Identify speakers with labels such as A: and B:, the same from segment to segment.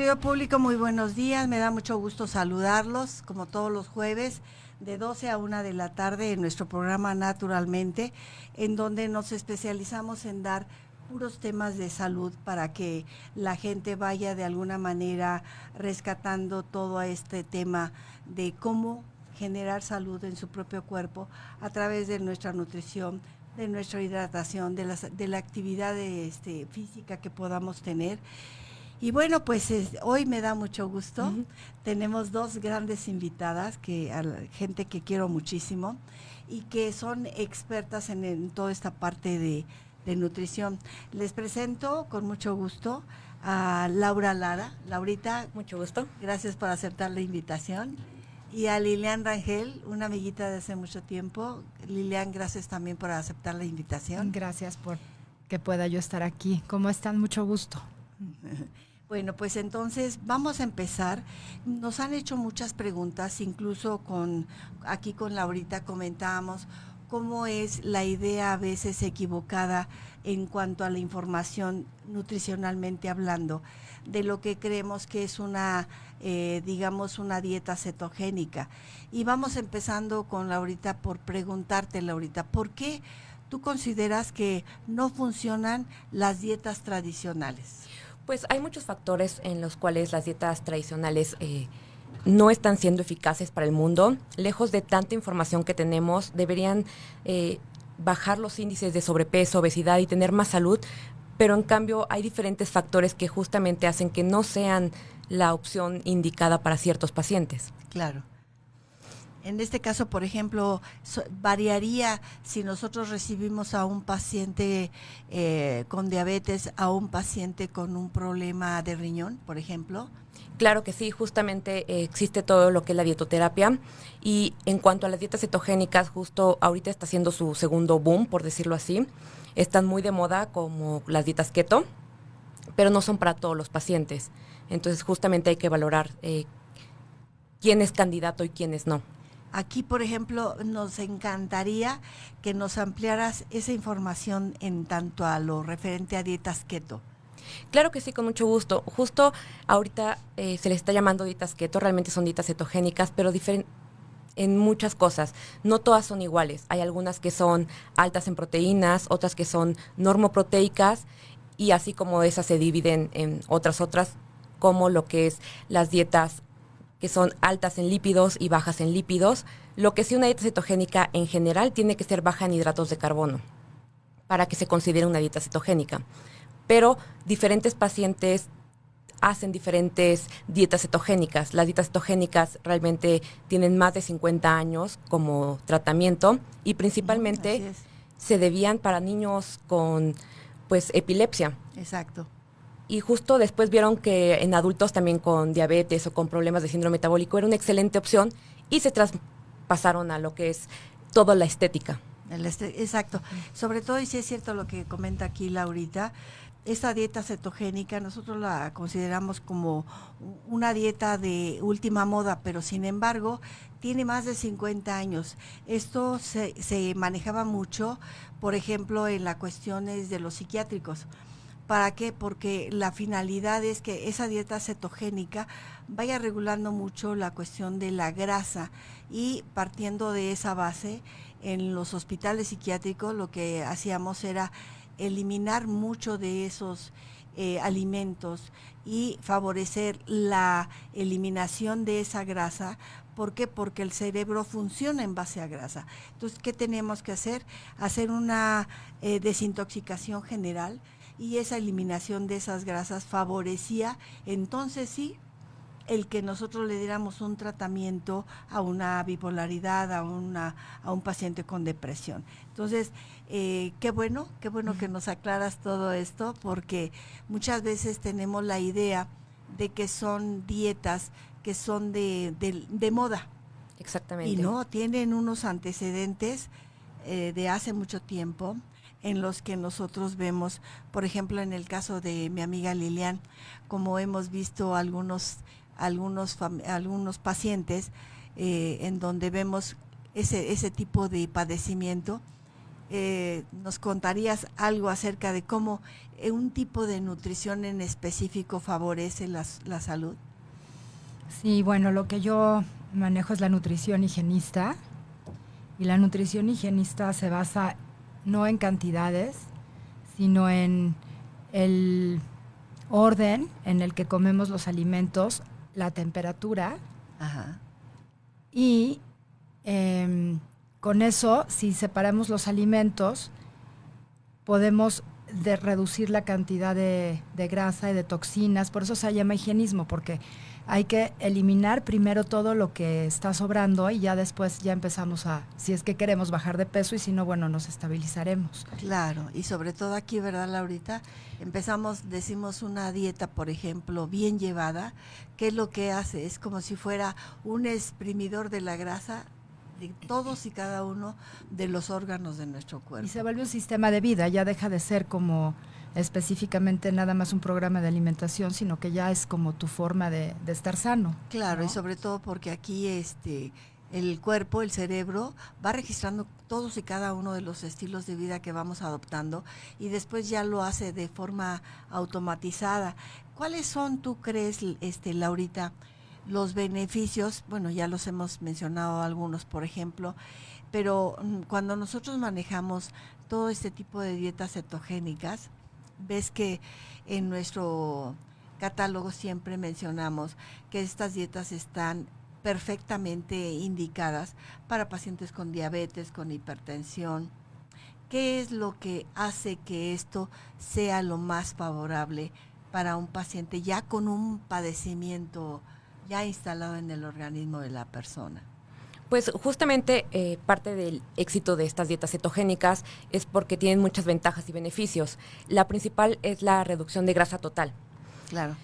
A: querido público, muy buenos días. Me da mucho gusto saludarlos, como todos los jueves, de 12 a 1 de la tarde en nuestro programa Naturalmente, en donde nos especializamos en dar puros temas de salud para que la gente vaya de alguna manera rescatando todo este tema de cómo generar salud en su propio cuerpo a través de nuestra nutrición, de nuestra hidratación, de la actividad física que podamos tener. Y bueno, pues hoy me da mucho gusto. Tenemos dos grandes invitadas, gente que quiero muchísimo y que son expertas en toda esta parte de nutrición. Les presento con mucho gusto a Laura Lara. Laurita,
B: mucho gusto.
A: Gracias por aceptar la invitación. Y a Lilian Rangel, una amiguita de hace mucho tiempo. Lilian, gracias también por aceptar la invitación.
C: Gracias por que pueda yo estar aquí. ¿Cómo están? Mucho gusto.
A: Bueno, pues entonces vamos a empezar. Nos han hecho muchas preguntas, incluso aquí con Laurita comentábamos cómo es la idea a veces equivocada en cuanto a la información nutricionalmente hablando, de lo que creemos que es digamos, una dieta cetogénica. Y vamos empezando con Laurita por preguntarte, Laurita, ¿por qué tú consideras que no funcionan las dietas tradicionales?
B: Pues hay muchos factores en los cuales las dietas tradicionales no están siendo eficaces para el mundo. Lejos de tanta información que tenemos, deberían bajar los índices de sobrepeso, obesidad y tener más salud, pero en cambio hay diferentes factores que justamente hacen que no sean la opción indicada para ciertos pacientes.
A: Claro. En este caso, por ejemplo, variaría si nosotros recibimos a un paciente con diabetes, a un paciente con un problema de riñón, por ejemplo.
B: Claro que sí, justamente existe todo lo que es la dietoterapia, y en cuanto a las dietas cetogénicas, justo ahorita está haciendo su segundo boom, por decirlo así. Están muy de moda como las dietas keto, pero no son para todos los pacientes. Entonces justamente hay que valorar quién es candidato y quién es no.
A: Aquí, por ejemplo, nos encantaría que nos ampliaras esa información en tanto a lo referente a dietas keto.
B: Claro que sí, con mucho gusto. Justo ahorita se les está llamando dietas keto, realmente son dietas cetogénicas, pero en muchas cosas. No todas son iguales. Hay algunas que son altas en proteínas, otras que son normoproteicas, y así como esas se dividen en otras, como lo que es las dietas que son altas en lípidos y bajas en lípidos. Lo que sí, una dieta cetogénica en general tiene que ser baja en hidratos de carbono para que se considere una dieta cetogénica. Pero diferentes pacientes hacen diferentes dietas cetogénicas. Las dietas cetogénicas realmente tienen más de 50 años como tratamiento y principalmente se debían para niños con epilepsia.
A: Exacto.
B: Y justo después vieron que en adultos también con diabetes o con problemas de síndrome metabólico era una excelente opción, y se traspasaron a lo que es toda la estética.
A: Exacto. Sobre todo, y sí es cierto lo que comenta aquí Laurita, esta dieta cetogénica nosotros la consideramos como una dieta de última moda, pero sin embargo tiene más de 50 años. Esto se manejaba mucho, por ejemplo, en las cuestiones de los psiquiátricos. ¿Para qué? Porque la finalidad es que esa dieta cetogénica vaya regulando mucho la cuestión de la grasa, y partiendo de esa base, en los hospitales psiquiátricos lo que hacíamos era eliminar mucho de esos alimentos y favorecer la eliminación de esa grasa. ¿Por qué? Porque el cerebro funciona en base a grasa. Entonces, ¿qué tenemos que hacer? Hacer una desintoxicación general, y esa eliminación de esas grasas favorecía, entonces sí, el que nosotros le diéramos un tratamiento a una bipolaridad, a un paciente con depresión. Entonces, qué bueno que nos aclaras todo esto, porque muchas veces tenemos la idea de que son dietas que son de moda.
B: Exactamente.
A: Y no, tienen unos antecedentes de hace mucho tiempo, en los que nosotros vemos, por ejemplo, en el caso de mi amiga Lilian, como hemos visto algunos pacientes en donde vemos ese tipo de padecimiento, ¿nos contarías algo acerca de cómo un tipo de nutrición en específico favorece la salud?
C: Sí, bueno, lo que yo manejo es la nutrición higienista, y la nutrición higienista se basa no en cantidades, sino en el orden en el que comemos los alimentos, la temperatura.
A: Ajá.
C: Y con eso, si separamos los alimentos, podemos reducir la cantidad de grasa y de toxinas. Por eso se llama higienismo, porque hay que eliminar primero todo lo que está sobrando y ya después ya empezamos si es que queremos bajar de peso, y si no, bueno, nos estabilizaremos.
A: Claro, y sobre todo aquí, ¿verdad, Laurita? Decimos una dieta, por ejemplo, bien llevada, ¿qué es lo que hace? Es como si fuera un exprimidor de la grasa de todos y cada uno de los órganos de nuestro cuerpo.
C: Y se vuelve un sistema de vida, ya deja de ser como específicamente nada más un programa de alimentación, sino que ya es como tu forma de estar sano.
A: Claro,
C: ¿no?
A: y sobre todo porque aquí el cuerpo, el cerebro, va registrando todos y cada uno de los estilos de vida que vamos adoptando y después ya lo hace de forma automatizada. ¿Cuáles son, tú crees, Laurita, los beneficios? Bueno, ya los hemos mencionado algunos, por ejemplo, pero cuando nosotros manejamos todo este tipo de dietas cetogénicas, ves que en nuestro catálogo siempre mencionamos que estas dietas están perfectamente indicadas para pacientes con diabetes, con hipertensión. ¿Qué es lo que hace que esto sea lo más favorable para un paciente ya con un padecimiento ya instalado en el organismo de la persona?
B: Pues justamente parte del éxito de estas dietas cetogénicas es porque tienen muchas ventajas y beneficios. La principal es la reducción de grasa total.
A: Claro.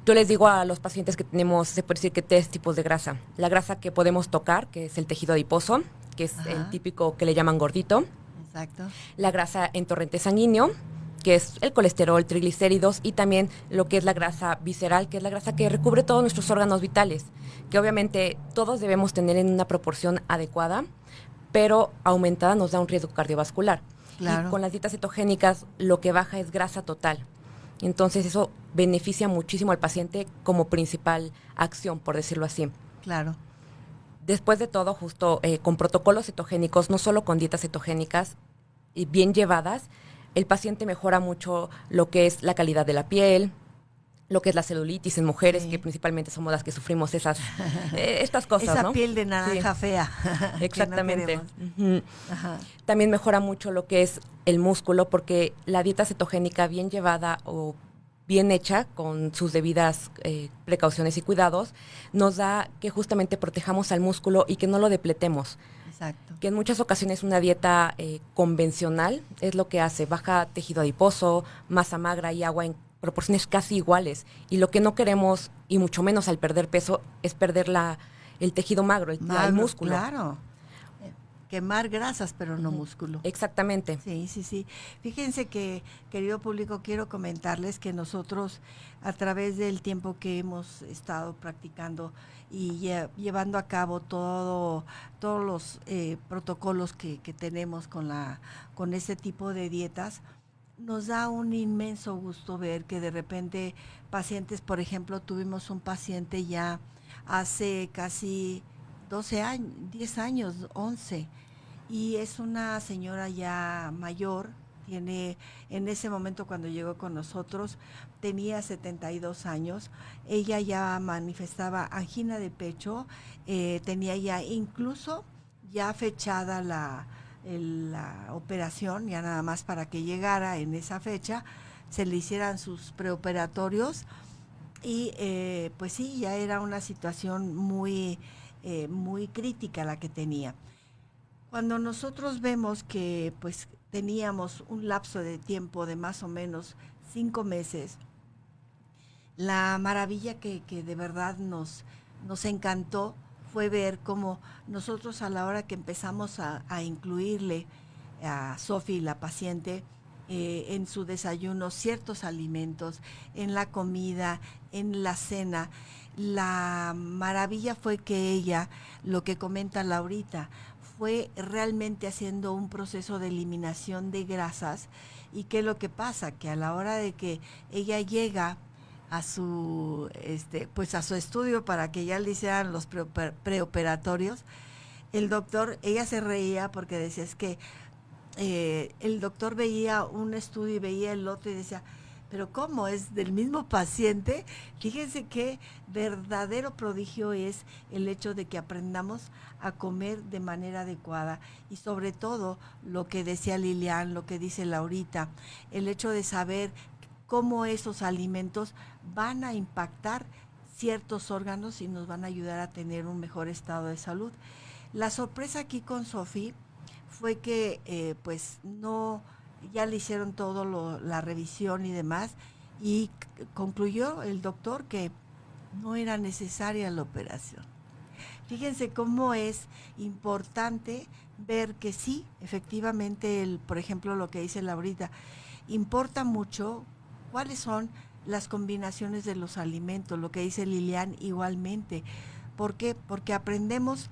B: Yo les digo a los pacientes que tenemos, se puede decir que 3 tipos de grasa. La grasa que podemos tocar, que es el tejido adiposo, que es el típico que le llaman gordito.
A: Exacto.
B: La grasa en torrente sanguíneo, que es el colesterol, triglicéridos, y también lo que es la grasa visceral, que es la grasa que recubre todos nuestros órganos vitales, que obviamente todos debemos tener en una proporción adecuada, pero aumentada nos da un riesgo cardiovascular.
A: Claro.
B: Y con las dietas cetogénicas lo que baja es grasa total. Entonces eso beneficia muchísimo al paciente como principal acción, por decirlo así.
A: Claro.
B: Después de todo, justo con protocolos cetogénicos, no solo con dietas cetogénicas y bien llevadas, el paciente mejora mucho lo que es la calidad de la piel, lo que es la celulitis en mujeres, que principalmente somos las que sufrimos estas cosas,
A: esa
B: ¿no?
A: piel de naranja fea.
B: Exactamente.
A: No.
B: También mejora mucho lo que es el músculo, porque la dieta cetogénica bien llevada o bien hecha, con sus debidas precauciones y cuidados, nos da que justamente protejamos al músculo y que no lo depletemos.
A: Exacto.
B: Que en muchas ocasiones una dieta convencional es lo que hace, baja tejido adiposo, masa magra y agua en proporciones casi iguales. Y lo que no queremos, y mucho menos al perder peso, es perder el tejido magro, el músculo.
A: Claro. Quemar grasas, pero no músculo.
B: Exactamente.
A: Sí, sí, sí. Fíjense que, querido público, quiero comentarles que nosotros, a través del tiempo que hemos estado practicando y llevando a cabo todos los protocolos que tenemos con este tipo de dietas, nos da un inmenso gusto ver que de repente pacientes, por ejemplo, tuvimos un paciente ya hace casi 12 años, 10 años, 11, y es una señora ya mayor, tiene, en ese momento cuando llegó con nosotros, tenía 72 años, ella ya manifestaba angina de pecho, tenía ya incluso ya fechada la operación, ya nada más para que llegara en esa fecha, se le hicieran sus preoperatorios, y pues sí, ya era una situación muy crítica la que tenía. Cuando nosotros vemos que pues teníamos un lapso de tiempo de más o menos 5 meses, la maravilla que de verdad nos encantó fue ver cómo nosotros, a la hora que empezamos a incluirle a Sofi, la paciente, en su desayuno ciertos alimentos, en la comida, en la cena, la maravilla fue que ella, lo que comenta Laurita, fue realmente haciendo un proceso de eliminación de grasas. ¿Y qué es lo que pasa? Que a la hora de que ella llega a su pues a su estudio para que ya le hicieran los preoperatorios, el doctor, ella se reía porque decía, es que el doctor veía un estudio y veía el otro y decía, pero ¿cómo? ¿Es del mismo paciente? Fíjense qué verdadero prodigio es el hecho de que aprendamos a comer de manera adecuada y sobre todo lo que decía Lilian, lo que dice Laurita, el hecho de saber cómo esos alimentos van a impactar ciertos órganos y nos van a ayudar a tener un mejor estado de salud. La sorpresa aquí con Sofi fue que pues no, ya le hicieron todo la revisión y demás y concluyó el doctor que no era necesaria la operación. Fíjense cómo es importante ver que sí, efectivamente, por ejemplo, lo que dice Laurita, importa mucho cuáles son las combinaciones de los alimentos, lo que dice Lilian igualmente. ¿Por qué? Porque aprendemos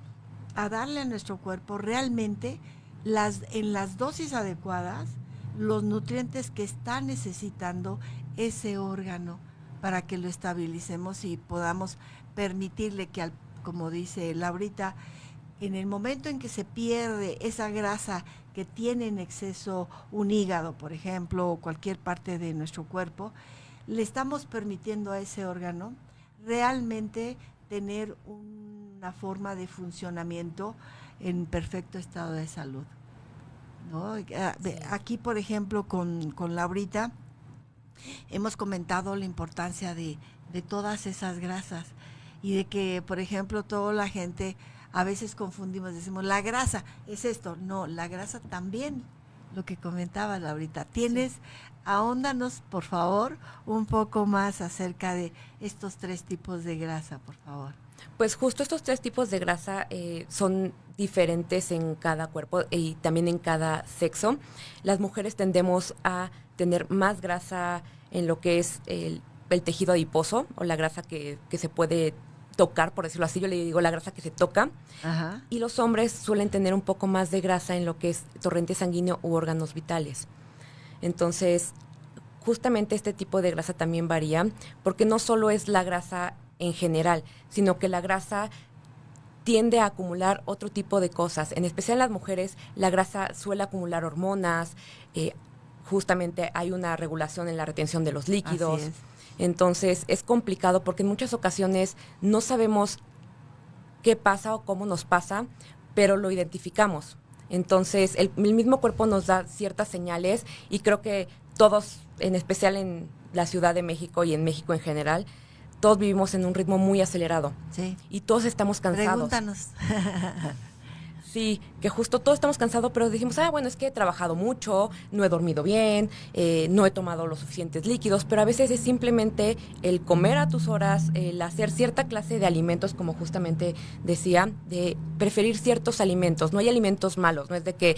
A: a darle a nuestro cuerpo realmente en las dosis adecuadas los nutrientes que está necesitando ese órgano para que lo estabilicemos y podamos permitirle que, como dice Laurita, en el momento en que se pierde esa grasa que tiene en exceso un hígado, por ejemplo, o cualquier parte de nuestro cuerpo, le estamos permitiendo a ese órgano realmente tener una forma de funcionamiento en perfecto estado de salud, ¿no? Aquí, por ejemplo, con Laurita, hemos comentado la importancia de todas esas grasas y de que, por ejemplo, toda la gente a veces confundimos, decimos, la grasa es esto. No, la grasa también, lo que comentaba Laurita. Ahóndanos, por favor, un poco más acerca de estos 3 tipos de grasa, por favor.
B: Pues justo estos 3 tipos de grasa son diferentes en cada cuerpo y también en cada sexo. Las mujeres tendemos a tener más grasa en lo que es el tejido adiposo o la grasa que se puede tocar, por decirlo así. Yo le digo la grasa que se toca.
A: Ajá.
B: Y los hombres suelen tener un poco más de grasa en lo que es torrente sanguíneo u órganos vitales. Entonces, justamente este tipo de grasa también varía porque no solo es la grasa en general, sino que la grasa tiende a acumular otro tipo de cosas. En especial en las mujeres, la grasa suele acumular hormonas, justamente hay una regulación en la retención de los líquidos.
A: Así es.
B: Entonces, es complicado porque en muchas ocasiones no sabemos qué pasa o cómo nos pasa, pero lo identificamos. Entonces, el mismo cuerpo nos da ciertas señales y creo que todos, en especial en la Ciudad de México y en México en general, todos vivimos en un ritmo muy acelerado.
A: Sí.
B: Y todos estamos cansados.
A: Pregúntanos.
B: Sí, que justo todos estamos cansados, pero dijimos, bueno, es que he trabajado mucho, no he dormido bien, no he tomado los suficientes líquidos, pero a veces es simplemente el comer a tus horas, el hacer cierta clase de alimentos, como justamente decía, de preferir ciertos alimentos. No hay alimentos malos, no es de que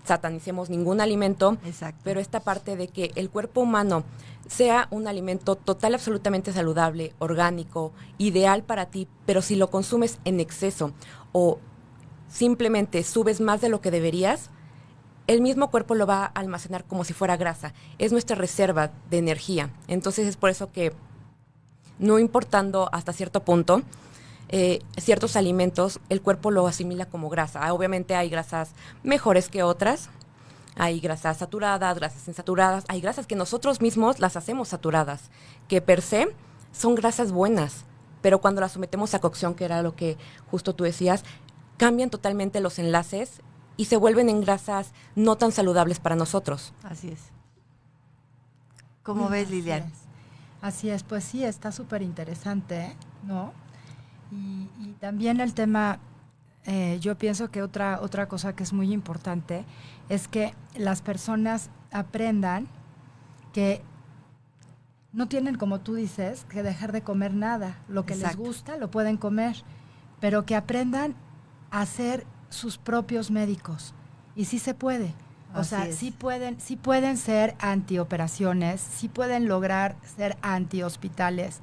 B: satanicemos ningún alimento.
A: Exacto.
B: Pero esta parte de que el cuerpo humano sea un alimento total, absolutamente saludable, orgánico, ideal para ti, pero si lo consumes en exceso o simplemente subes más de lo que deberías, el mismo cuerpo lo va a almacenar como si fuera grasa. Es nuestra reserva de energía. Entonces es por eso que, no importando hasta cierto punto, ciertos alimentos, el cuerpo lo asimila como grasa. Obviamente hay grasas mejores que otras, hay grasas saturadas, grasas insaturadas, hay grasas que nosotros mismos las hacemos saturadas, que per se son grasas buenas, pero cuando las sometemos a cocción, que era lo que justo tú decías, cambian totalmente los enlaces y se vuelven en grasas no tan saludables para nosotros.
A: Así es. ¿Cómo ves, Lilian?
C: Así es, pues sí, está súper interesante, ¿no? Y también el tema, yo pienso que otra cosa que es muy importante es que las personas aprendan que no tienen, como tú dices, que dejar de comer nada. Lo que
A: Exacto.
C: les gusta lo pueden comer, pero que aprendan a ser sus propios médicos. Y sí se puede. O
A: Así
C: sea,
A: es.
C: sí pueden ser antioperaciones, sí pueden lograr ser antihospitales.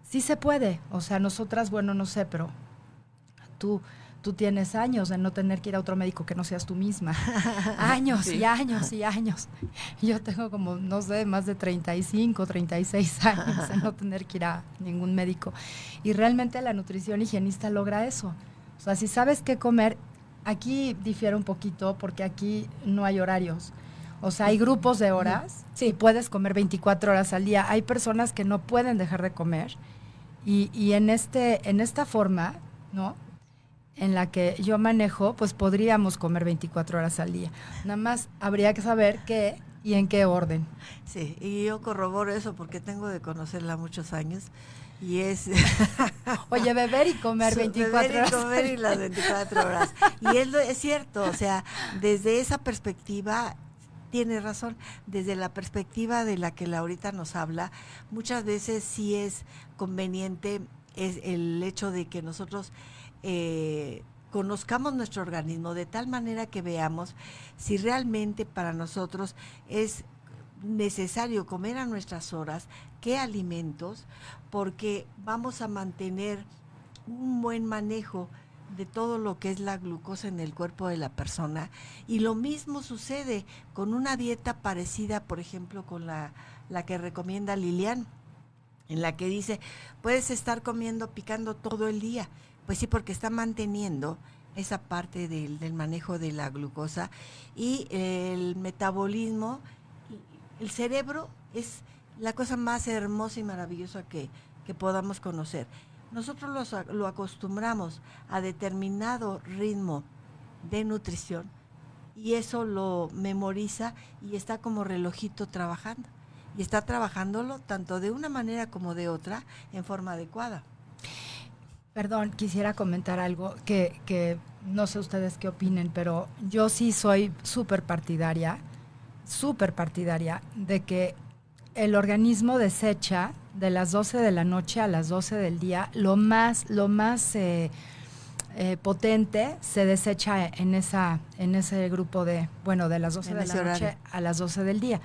C: Sí se puede. O sea, nosotras, bueno, no sé, pero tú tú tienes años de no tener que ir a otro médico que no seas tú misma. Años y años y años. Yo tengo como, no sé, más de 35, 36 años de no tener que ir a ningún médico. Y realmente la nutrición higienista logra eso. O sea, si sabes qué comer, aquí difiere un poquito porque aquí no hay horarios. O sea, hay grupos de horas y puedes comer 24 horas al día. Hay personas que no pueden dejar de comer y en esta forma, ¿no?, en la que yo manejo, pues podríamos comer 24 horas al día. Nada más habría que saber qué y en qué orden.
A: Sí, y yo corroboro eso porque tengo de conocerla muchos años y es...
C: Oye, beber y comer 24
A: beber
C: horas.
A: y comer y las 24 horas. Y es cierto, o sea, desde esa perspectiva... Tiene razón, desde la perspectiva de la que Laurita nos habla, muchas veces sí es conveniente es el hecho de que nosotros conozcamos nuestro organismo de tal manera que veamos si realmente para nosotros es necesario comer a nuestras horas, qué alimentos, porque vamos a mantener un buen manejo de todo lo que es la glucosa en el cuerpo de la persona. Y lo mismo sucede con una dieta parecida, por ejemplo, con la que recomienda Lilian, en la que dice, puedes estar picando todo el día. Pues sí, porque está manteniendo esa parte del manejo de la glucosa y el metabolismo. El cerebro es la cosa más hermosa y maravillosa que podamos conocer. Nosotros lo acostumbramos a determinado ritmo de nutrición y eso lo memoriza y está como relojito trabajando. Y está trabajándolo tanto de una manera como de otra en forma adecuada.
C: Perdón, quisiera comentar algo que no sé ustedes qué opinen, pero yo sí soy súper partidaria de que el organismo desecha de las 12 de la noche a las 12 del día, lo más potente se desecha en ese grupo de las 12 de la noche horario, a las 12 del día.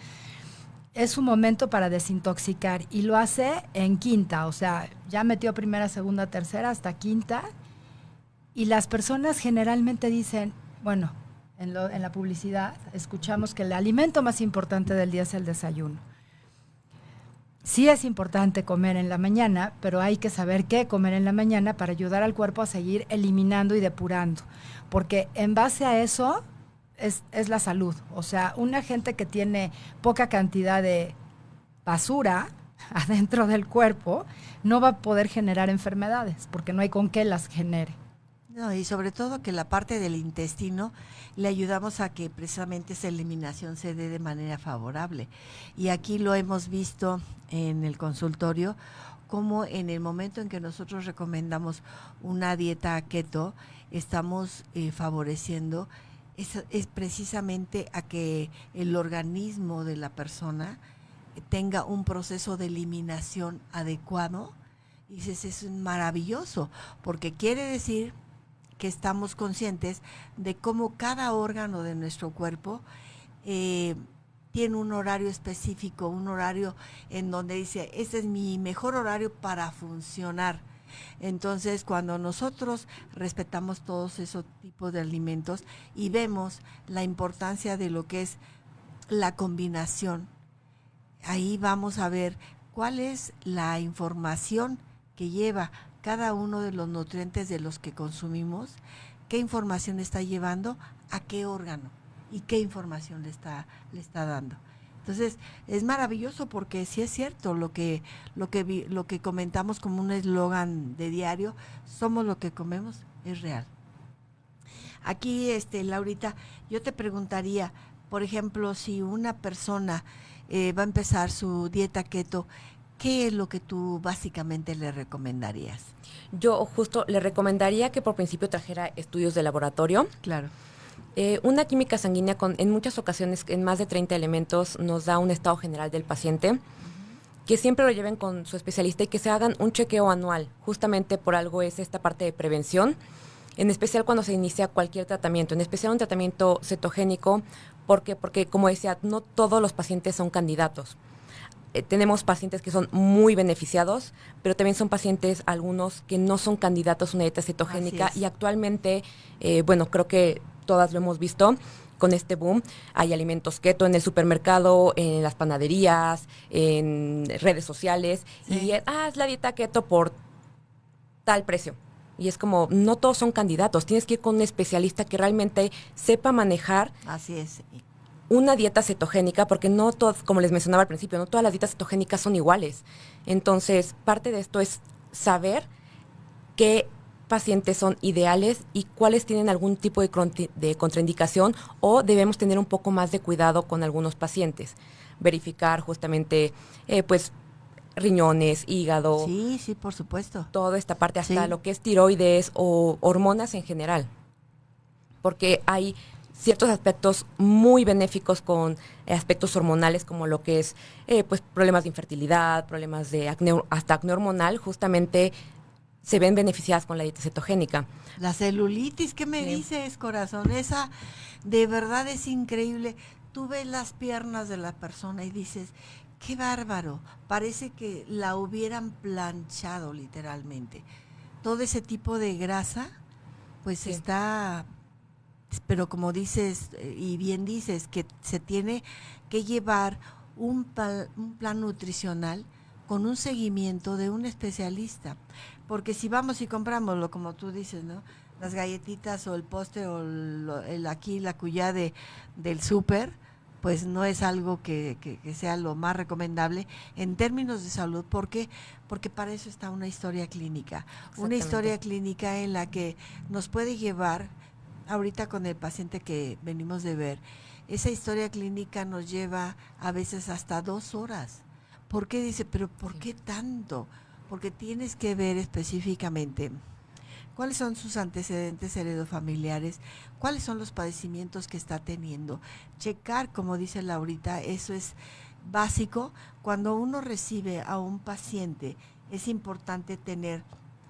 C: Es un momento para desintoxicar y lo hace en quinta, o sea, ya metió primera, segunda, tercera, hasta quinta. Y las personas generalmente dicen, bueno, en la publicidad escuchamos que el alimento más importante del día es el desayuno. Sí es importante comer en la mañana, pero hay que saber qué comer en la mañana para ayudar al cuerpo a seguir eliminando y depurando. Porque en base a eso es la salud. O sea, una gente que tiene poca cantidad de basura adentro del cuerpo no va a poder generar enfermedades porque no hay con qué las genere.
A: No, y sobre todo que la parte del intestino le ayudamos a que precisamente esa eliminación se dé de manera favorable. Y aquí lo hemos visto en el consultorio, como en el momento en que nosotros recomendamos una dieta keto, estamos favoreciendo es precisamente a que el organismo de la persona tenga un proceso de eliminación adecuado. Y dices, es maravilloso, porque quiere decir que estamos conscientes de cómo cada órgano de nuestro cuerpo tiene un horario específico, un horario en donde dice, este es mi mejor horario para funcionar. Entonces, cuando nosotros respetamos todos esos tipos de alimentos y vemos la importancia de lo que es la combinación, ahí vamos a ver cuál es la información que lleva cada uno de los nutrientes de los que consumimos, qué información está llevando a qué órgano y qué información le está dando. Entonces, es maravilloso porque sí es cierto lo que comentamos como un eslogan de diario, somos lo que comemos, es real. Aquí, Laurita, yo te preguntaría, por ejemplo, si una persona va a empezar su dieta keto, ¿qué es lo que tú básicamente le recomendarías?
B: Yo justo le recomendaría que por principio trajera estudios de laboratorio.
A: Claro.
B: Una química sanguínea en muchas ocasiones, en más de 30 elementos, nos da un estado general del paciente. Que siempre lo lleven con su especialista y que se hagan un chequeo anual. Justamente por algo es esta parte de prevención, en especial cuando se inicia cualquier tratamiento, en especial un tratamiento cetogénico. ¿Por qué? Porque, como decía, no todos los pacientes son candidatos. tenemos pacientes que son muy beneficiados, pero también son pacientes, algunos, que no son candidatos a una dieta cetogénica. Y actualmente, bueno, creo que todas lo hemos visto con este boom. Hay alimentos keto en el supermercado, en las panaderías, en redes sociales.
A: Sí.
B: Y es la dieta keto por tal precio. Y es como, no todos son candidatos. Tienes que ir con un especialista que realmente sepa manejar
A: Así es.
B: una dieta cetogénica, porque no todas, como les mencionaba al principio, no todas las dietas cetogénicas son iguales. Entonces, parte de esto es saber qué pacientes son ideales y cuáles tienen algún tipo de contraindicación, o debemos tener un poco más de cuidado con algunos pacientes. Verificar justamente, pues, riñones, hígado,
A: Sí, sí, por supuesto.
B: toda esta parte, hasta
A: Sí.
B: lo que es tiroides o hormonas en general. Porque hay ciertos aspectos muy benéficos con aspectos hormonales, como lo que es pues problemas de infertilidad, problemas de acné, hasta acné hormonal, justamente se ven beneficiadas con la dieta cetogénica.
A: La celulitis, ¿qué me
B: Sí.
A: dices, corazón? Esa de verdad es increíble. Tú ves las piernas de la persona y dices, qué bárbaro, parece que la hubieran planchado literalmente. Todo ese tipo de grasa, pues
B: Sí.
A: está, pero como dices, y bien dices, que se tiene que llevar un plan nutricional con un seguimiento de un especialista. Porque si vamos y comprámoslo, como tú dices, ¿no? Las galletitas o el postre o el aquí, la cuyá del súper, pues no es algo que sea lo más recomendable en términos de salud. ¿Por qué? Porque para eso está una historia clínica. Una historia clínica en la que nos puede llevar, ahorita con el paciente que venimos de ver, esa historia clínica nos lleva a veces hasta 2 horas. ¿Por qué? Dice, pero ¿por qué tanto? Porque tienes que ver específicamente cuáles son sus antecedentes heredofamiliares, cuáles son los padecimientos que está teniendo. Checar, como dice Laurita, eso es básico. Cuando uno recibe a un paciente, es importante tener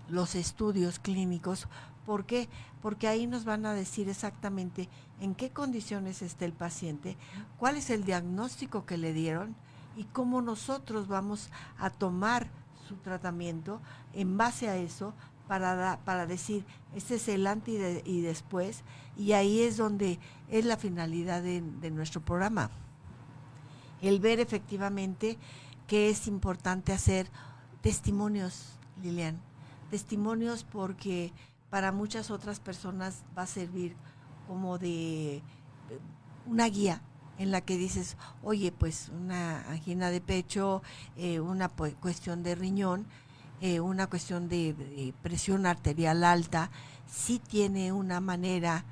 A: los estudios clínicos. ¿Por qué? Porque ahí nos van a decir exactamente en qué condiciones está el paciente, cuál es el diagnóstico que le dieron y cómo nosotros vamos a tomar su tratamiento en base a eso para decir, este es el antes y después, y ahí es donde es la finalidad de nuestro programa. El ver efectivamente que es importante hacer testimonios, Lilian, testimonios, porque para muchas otras personas va a servir como de una guía en la que dices, oye, pues una angina de pecho, una cuestión de riñón, una cuestión de presión arterial alta, sí tiene una manera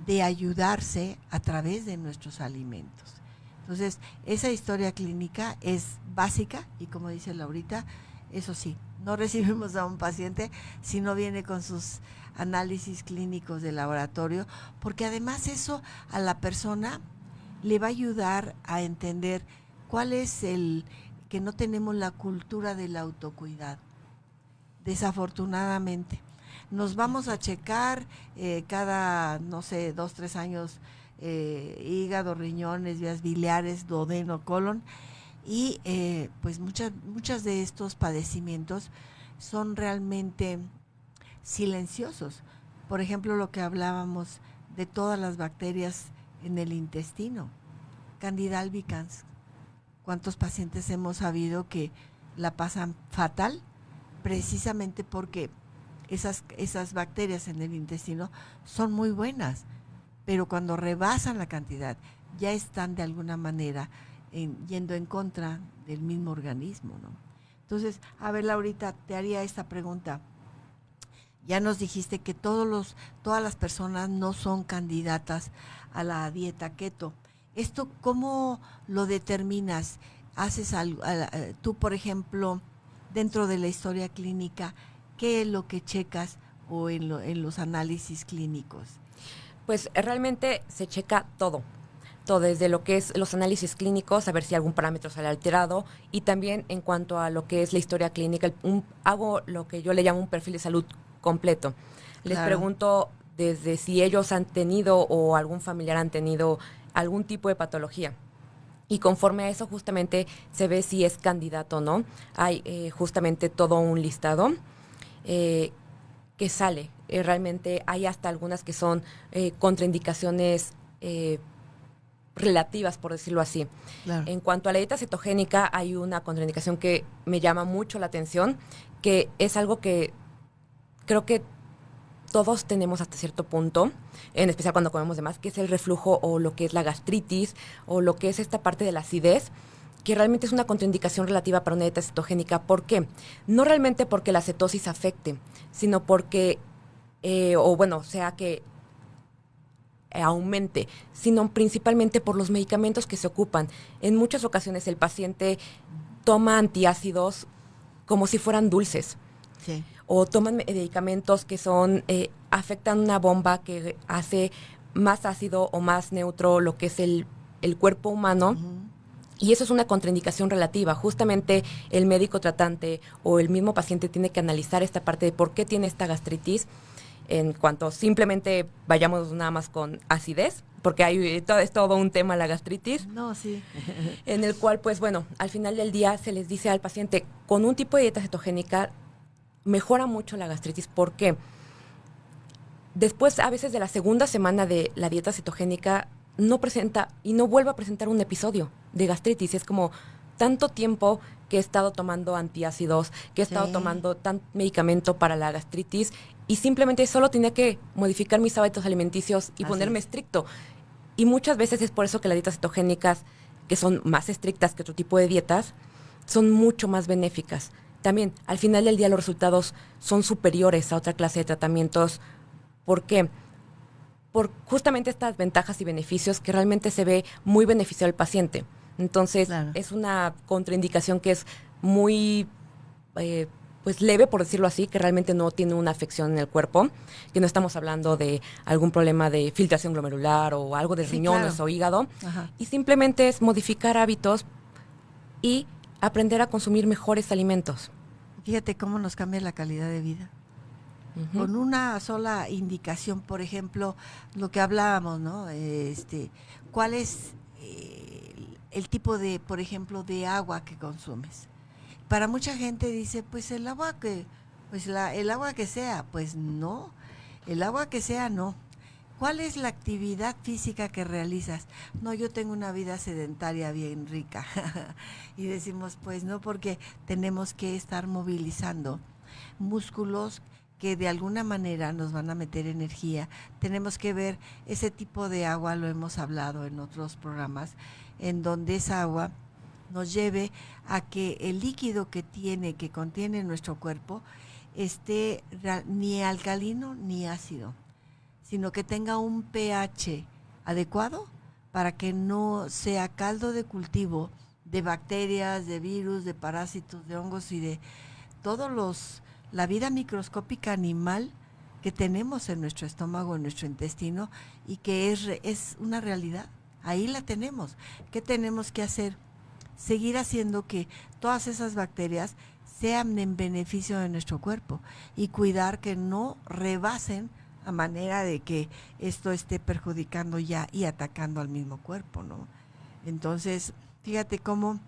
A: de ayudarse a través de nuestros alimentos. Entonces, esa historia clínica es básica y, como dice Laurita, eso sí, no recibimos a un paciente si no viene con sus análisis clínicos de laboratorio, porque además eso a la persona le va a ayudar a entender cuál es que no tenemos la cultura del autocuidado. Desafortunadamente, nos vamos a checar cada, no sé, 2, 3 años, hígado, riñones, vías biliares, duodeno, colon, y pues muchas de estos padecimientos son realmente silenciosos. Por ejemplo, lo que hablábamos de todas las bacterias en el intestino, Candida albicans. ¿Cuántos pacientes hemos sabido que la pasan fatal? Precisamente porque esas bacterias en el intestino son muy buenas, pero cuando rebasan la cantidad ya están de alguna manera yendo en contra del mismo organismo, ¿no? Entonces, a ver, Laurita, te haría esta pregunta. Ya nos dijiste que todas las personas no son candidatas a la dieta keto. ¿Esto cómo lo determinas? ¿Haces algo, tú, por ejemplo, dentro de la historia clínica, qué es lo que checas o en los análisis clínicos?
B: Pues realmente se checa todo desde lo que es los análisis clínicos, a ver si algún parámetro sale alterado, y también en cuanto a lo que es la historia clínica, hago lo que yo le llamo un perfil de salud completo. Les pregunto desde si ellos han tenido o algún familiar han tenido algún tipo de patología. Y conforme a eso justamente se ve si es candidato o no. Hay justamente todo un listado que sale. Realmente hay hasta algunas que son contraindicaciones relativas, por decirlo así.
A: Claro.
B: En cuanto a la dieta cetogénica, hay una contraindicación que me llama mucho la atención, que es algo que creo que todos tenemos hasta cierto punto, en especial cuando comemos de más, que es el reflujo o lo que es la gastritis o lo que es esta parte de la acidez, que realmente es una contraindicación relativa para una dieta cetogénica. ¿Por qué? No realmente porque la cetosis afecte, sino porque, sea que aumente, sino principalmente por los medicamentos que se ocupan. En muchas ocasiones el paciente toma antiácidos como si fueran dulces.
A: Sí.
B: O toman medicamentos que afectan una bomba que hace más ácido o más neutro lo que es el cuerpo humano.
A: Uh-huh.
B: Y eso es una contraindicación relativa. Justamente el médico tratante o el mismo paciente tiene que analizar esta parte de por qué tiene esta gastritis, en cuanto simplemente vayamos nada más con acidez, porque es todo un tema la gastritis.
A: No, sí.
B: En el cual, pues bueno, al final del día se les dice al paciente, con un tipo de dieta cetogénica mejora mucho la gastritis. ¿Por qué? Después, a veces de la segunda semana de la dieta cetogénica, no presenta y no vuelve a presentar un episodio de gastritis. Es como tanto tiempo que he estado tomando antiácidos, que he estado tomando tanto medicamento para la gastritis, y simplemente solo tenía que modificar mis hábitos alimenticios y ponerme estricto. Y muchas veces es por eso que las dietas cetogénicas, que son más estrictas que otro tipo de dietas, son mucho más benéficas. También, al final del día, los resultados son superiores a otra clase de tratamientos. ¿Por qué? Por justamente estas ventajas y beneficios que realmente se ve muy beneficiado al paciente. Entonces, es una contraindicación que es muy pues leve, por decirlo así, que realmente no tiene una afección en el cuerpo, que no estamos hablando de algún problema de filtración glomerular o algo de riñones o hígado. Ajá. Y simplemente es modificar hábitos y aprender a consumir mejores alimentos.
A: Fíjate cómo nos cambia la calidad de vida. Uh-huh. Con una sola indicación, por ejemplo, lo que hablábamos, ¿no? ¿Cuál es el tipo de, por ejemplo, de agua que consumes? Para mucha gente dice, pues el agua el agua que sea, pues no, el agua que sea no. ¿Cuál es la actividad física que realizas? No, yo tengo una vida sedentaria bien rica. Y decimos, pues no, porque tenemos que estar movilizando músculos que de alguna manera nos van a meter energía. Tenemos que ver ese tipo de agua, lo hemos hablado en otros programas, en donde esa agua nos lleve a que el líquido que contiene nuestro cuerpo esté ni alcalino ni ácido, sino que tenga un pH adecuado para que no sea caldo de cultivo de bacterias, de virus, de parásitos, de hongos y de todos la vida microscópica animal que tenemos en nuestro estómago, en nuestro intestino, y que es una realidad. Ahí la tenemos. ¿Qué tenemos que hacer? Seguir haciendo que todas esas bacterias sean en beneficio de nuestro cuerpo y cuidar que no rebasen a manera de que esto esté perjudicando ya y atacando al mismo cuerpo, ¿no? Entonces, fíjate cómo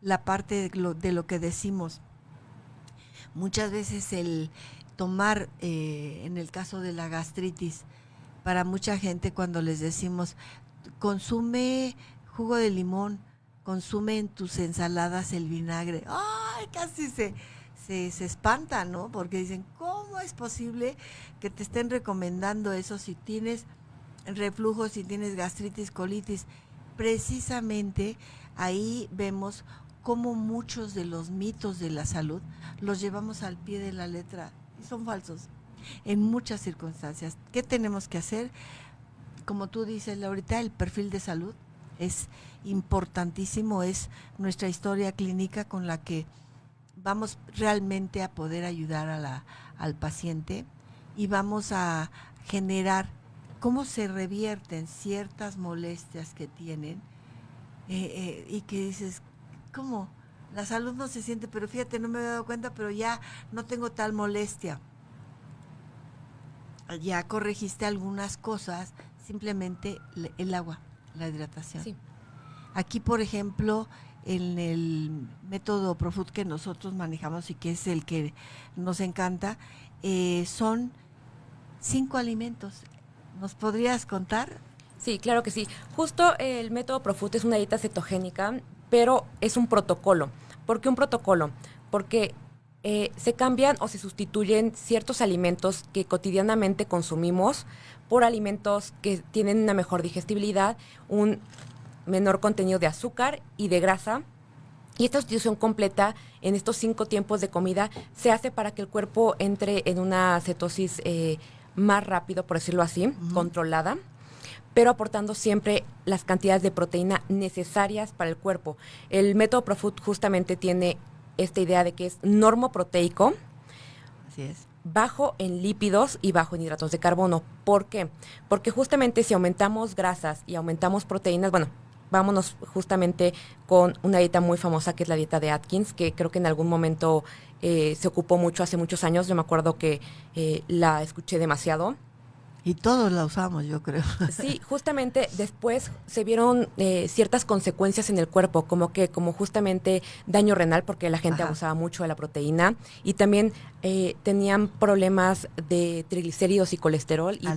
A: la parte de lo que decimos, muchas veces el tomar, en el caso de la gastritis, para mucha gente cuando les decimos, consume jugo de limón, consume en tus ensaladas el vinagre, ¡ay! Casi se espanta, ¿no? Porque dicen, ¿cómo es posible que te estén recomendando eso si tienes reflujo, si tienes gastritis, colitis? Precisamente ahí vemos cómo muchos de los mitos de la salud los llevamos al pie de la letra y son falsos en muchas circunstancias. ¿Qué tenemos que hacer? Como tú dices, Laurita, el perfil de salud es importantísimo, es nuestra historia clínica con la que vamos realmente a poder ayudar al paciente y vamos a generar cómo se revierten ciertas molestias que tienen y que dices, ¿cómo? La salud no se siente, pero fíjate, no me he dado cuenta, pero ya no tengo tal molestia. Ya corregiste algunas cosas, simplemente el agua, la hidratación. Sí. Aquí, por ejemplo, en el método ProFood que nosotros manejamos y que es el que nos encanta, son 5 alimentos. ¿Nos podrías contar?
B: Sí, claro que sí. Justo el método ProFood es una dieta cetogénica, pero es un protocolo. ¿Por qué un protocolo? Porque se cambian o se sustituyen ciertos alimentos que cotidianamente consumimos por alimentos que tienen una mejor digestibilidad, un menor contenido de azúcar y de grasa. Y esta sustitución completa en estos 5 tiempos de comida se hace para que el cuerpo entre en una cetosis más rápido, por decirlo así, controlada, pero aportando siempre las cantidades de proteína necesarias para el cuerpo. El método ProFood justamente tiene esta idea de que es normoproteico,
A: Así es.
B: bajo en lípidos y bajo en hidratos de carbono. ¿Por qué? Porque justamente si aumentamos grasas y aumentamos proteínas, bueno, vámonos justamente con una dieta muy famosa que es la dieta de Atkins, que creo que en algún momento se ocupó mucho hace muchos años. Yo me acuerdo que la escuché demasiado.
A: Y todos la usamos, yo creo.
B: Sí, justamente después se vieron ciertas consecuencias en el cuerpo, como justamente daño renal, porque la gente abusaba mucho de la proteína, y también tenían problemas de triglicéridos y colesterol y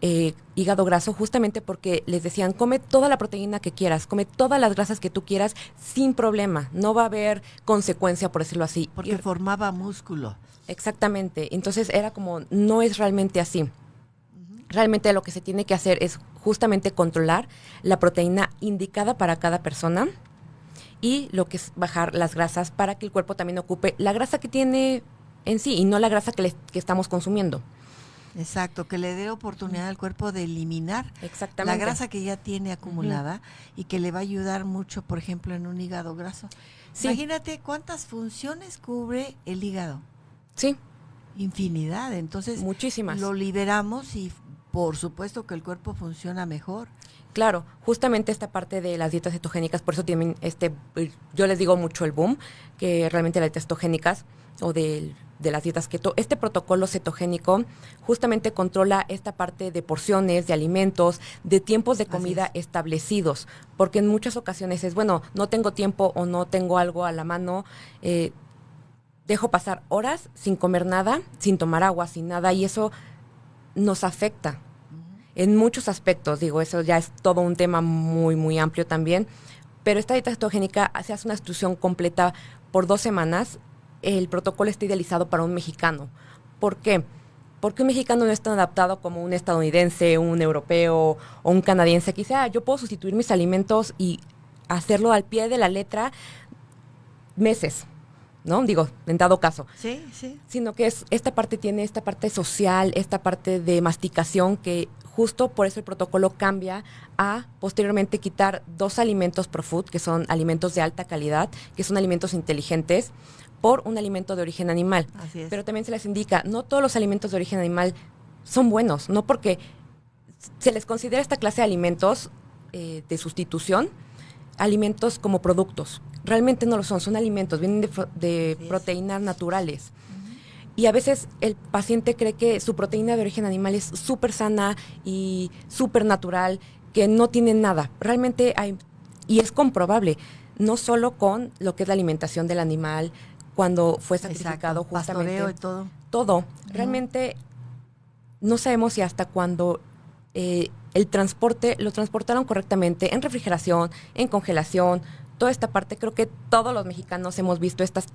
B: de hígado graso, justamente porque les decían, come toda la proteína que quieras, come todas las grasas que tú quieras sin problema, no va a haber consecuencia, por decirlo así.
A: Porque formaba músculo.
B: Exactamente, entonces era como, no es realmente así. Realmente lo que se tiene que hacer es justamente controlar la proteína indicada para cada persona y lo que es bajar las grasas para que el cuerpo también ocupe la grasa que tiene en sí y no la grasa que estamos consumiendo.
A: Exacto, que le dé oportunidad al cuerpo de eliminar la grasa que ya tiene acumulada y que le va a ayudar mucho, por ejemplo, en un hígado graso. Sí. Imagínate cuántas funciones cubre el hígado.
B: Sí.
A: Infinidad, entonces
B: muchísimas.
A: Lo liberamos y por supuesto que el cuerpo funciona mejor.
B: Claro, justamente esta parte de las dietas cetogénicas, por eso tienen yo les digo mucho el boom, que realmente las dietas cetogénicas o de las dietas keto, este protocolo cetogénico justamente controla esta parte de porciones, de alimentos, de tiempos de comida establecidos, porque en muchas ocasiones es, bueno, no tengo tiempo o no tengo algo a la mano, dejo pasar horas sin comer nada, sin tomar agua, sin nada, y eso nos afecta en muchos aspectos. Digo, eso ya es todo un tema muy, muy amplio también, pero esta dieta cetogénica se hace una sustitución completa por 2 semanas. El protocolo está idealizado para un mexicano. ¿Por qué? Porque un mexicano no es tan adaptado como un estadounidense, un europeo o un canadiense que dice, yo puedo sustituir mis alimentos y hacerlo al pie de la letra meses, ¿no? Digo, en dado caso.
A: Sí, sí.
B: Sino que tiene esta parte social, esta parte de masticación que justo por eso el protocolo cambia a posteriormente quitar 2 alimentos ProFood, que son alimentos de alta calidad, que son alimentos inteligentes, por un alimento de origen animal.
A: Así es.
B: Pero también se les indica, no todos los alimentos de origen animal son buenos, no porque se les considera esta clase de alimentos de sustitución, alimentos como productos. Realmente no lo son alimentos, vienen de proteínas naturales. Y a veces el paciente cree que su proteína de origen animal es súper sana y súper natural, que no tiene nada. Realmente y es comprobable, no solo con lo que es la alimentación del animal, cuando fue sacrificado.
A: Exacto, justamente. Pastoreo y todo.
B: Todo. Realmente no sabemos si hasta cuando el transporte lo transportaron correctamente en refrigeración, en congelación, toda esta parte. Creo que todos los mexicanos hemos visto estas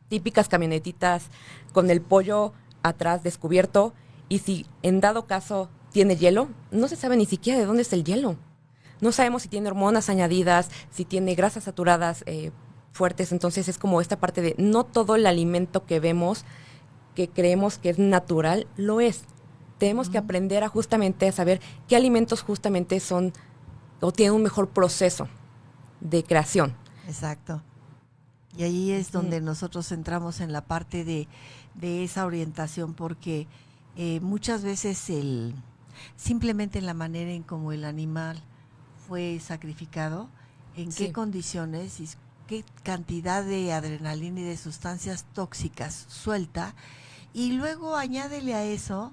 B: típicas camionetitas con el pollo atrás descubierto, y si en dado caso tiene hielo, no se sabe ni siquiera de dónde es el hielo. No sabemos si tiene hormonas añadidas, si tiene grasas saturadas fuertes. Entonces es como esta parte de no todo el alimento que vemos, que creemos que es natural, lo es. Tenemos que aprender justamente a saber qué alimentos justamente son o tienen un mejor proceso de creación.
A: Exacto. Y ahí es donde nosotros entramos en la parte de esa orientación, porque muchas veces simplemente la manera en cómo el animal fue sacrificado, en qué condiciones y qué cantidad de adrenalina y de sustancias tóxicas suelta, y luego añádele a eso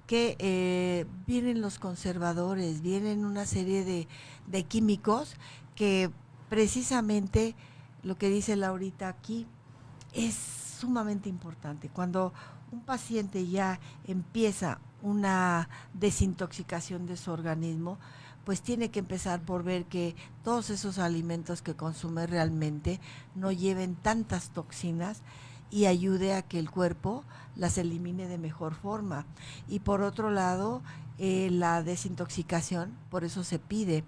A: que vienen los conservadores, vienen una serie de químicos que precisamente lo que dice Laurita aquí es sumamente importante. Cuando un paciente ya empieza una desintoxicación de su organismo, pues tiene que empezar por ver que todos esos alimentos que consume realmente no lleven tantas toxinas y ayude a que el cuerpo las elimine de mejor forma. Y por otro lado, la desintoxicación, por eso se pide.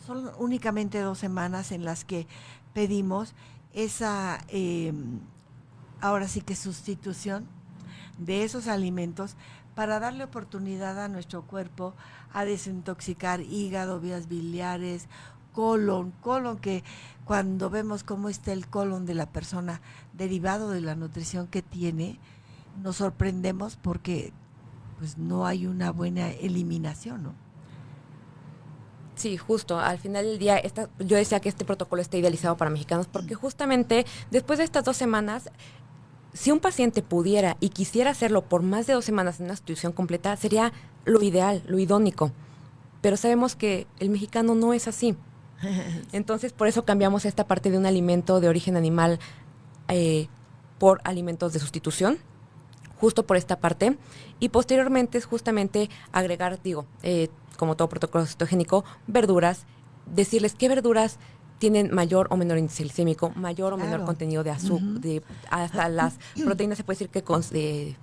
A: Son únicamente 2 semanas en las que pedimos esa, ahora sí que sustitución de esos alimentos para darle oportunidad a nuestro cuerpo a desintoxicar hígado, vías biliares, colon que cuando vemos cómo está el colon de la persona derivado de la nutrición que tiene, nos sorprendemos porque pues no hay una buena eliminación, ¿no?
B: Sí, justo. Al final del día, yo decía que este protocolo está idealizado para mexicanos porque justamente después de estas 2 semanas, si un paciente pudiera y quisiera hacerlo por más de 2 semanas en una sustitución completa, sería lo ideal, lo idónico. Pero sabemos que el mexicano no es así. Entonces, por eso cambiamos esta parte de un alimento de origen animal por alimentos de sustitución, justo por esta parte. Y posteriormente es justamente agregar, como todo protocolo cetogénico, verduras, decirles qué verduras tienen mayor o menor índice glicémico, mayor o menor contenido de azúcar, hasta las proteínas se puede decir que